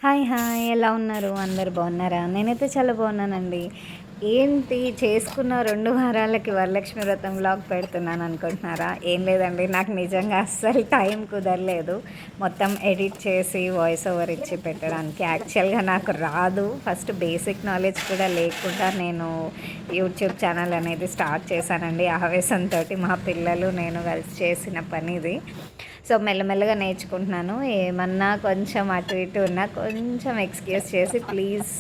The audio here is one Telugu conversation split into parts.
హాయ్ హాయ్ ఎలా ఉన్నారు? అందరు బాగున్నారా? నేనైతే చాలా బాగున్నానండి. ఏంటి చేసుకున్న 2 వారాలకి వరలక్ష్మి వ్రతం వ్లాగ్ పెడుతున్నాను అనుకుంటున్నారా? ఏం లేదండి, నాకు నిజంగా అస్సలు టైం కుదరలేదు. మొత్తం ఎడిట్ చేసి వాయిస్ ఓవర్ ఇచ్చి పెట్టడానికి. యాక్చువల్‌గా నాకు రాదు. ఫస్ట్ బేసిక్ నాలెడ్జ్ కూడా లేకుండా నేను యూట్యూబ్ ఛానల్ అనేది స్టార్ట్ చేశానండి. ఆవేశంతోటి మా పిల్లలు నేను కలిసి చేసిన పని ఇది. సో మెల్లమెల్లగా నేర్చుకుంటున్నాను. ఏమన్నా కొంచెం అటు ఇటు ఉన్నా కొంచెం ఎక్స్క్యూజ్ చేసి ప్లీజ్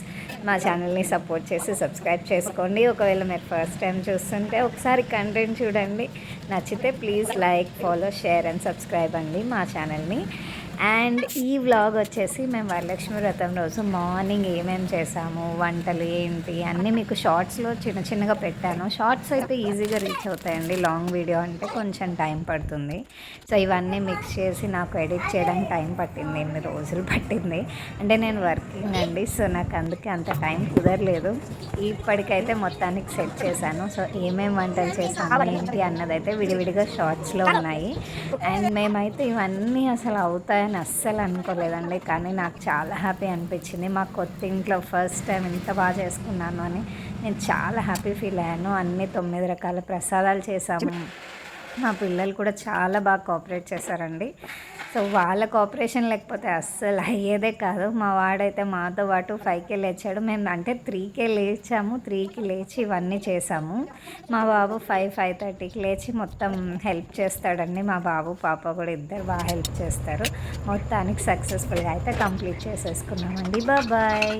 మా ఛానల్ని సపోర్ట్ చేసి సబ్స్క్రైబ్ చేసుకోండి. ఒకవేళ మీరు ఫస్ట్ టైం చూస్తుంటే ఒకసారి కంటెంట్ చూడండి, నచ్చితే please like, follow, share and subscribe అండి మా ఛానల్ని. అండ్ ఈ వ్లాగ్ వచ్చేసి మేము వరలక్ష్మి వ్రతం రోజు మార్నింగ్ ఏమేమి చేసాము, వంటలు ఏంటి అన్నీ మీకు షార్ట్స్లో చిన్న చిన్నగా పెట్టాను. షార్ట్స్ అయితే ఈజీగా రీచ్ అవుతాయండి, లాంగ్ వీడియో అంటే కొంచెం టైం పడుతుంది. సో ఇవన్నీ మిక్స్ చేసి నాకు ఎడిట్ చేయడానికి టైం పట్టింది, ఎన్ని రోజులు పట్టింది. అంటే నేను వర్కింగ్ అండి, సో నాకు అందుకే అంత టైం కుదరలేదు. ఇప్పటికైతే మొత్తానికి సెట్ చేశాను. సో ఏమేమి వంటలు చేసాము ఏంటి అన్నదైతే విడివిడిగా షార్ట్స్లో ఉన్నాయి. అండ్ మేమైతే ఇవన్నీ అసలు అవుతాయని అస్సలు అనుకోలేదండి, కానీ నాకు చాలా హ్యాపీ అనిపించింది. మా కొత్త ఇంట్లో ఫస్ట్ టైం ఇంత బాగా చేసుకున్నాను అని నేను చాలా హ్యాపీ ఫీల్ అయ్యాను. అన్ని 9 రకాల ప్రసాదాలు చేసాము. మా పిల్లలు కూడా చాలా బాగా కోఆపరేట్ చేశారండి. సో వాళ్ళ కోఆపరేషన్ లేకపోతే అస్సలు అయ్యేదే కాదు. మా వాడైతే మాతో పాటు 5కే లేచాడు. మేము అంటే 3కే లేచాము. 3కి లేచి ఇవన్నీ చేసాము. మా బాబు 5:30కి లేచి మొత్తం హెల్ప్ చేస్తాడండి. మా బాబు పాప కూడా ఇద్దరు బాగా హెల్ప్ చేస్తారు. మొత్తానికి సక్సెస్ఫుల్గా అయితే కంప్లీట్ చేసేసుకున్నామండి. బాయ్.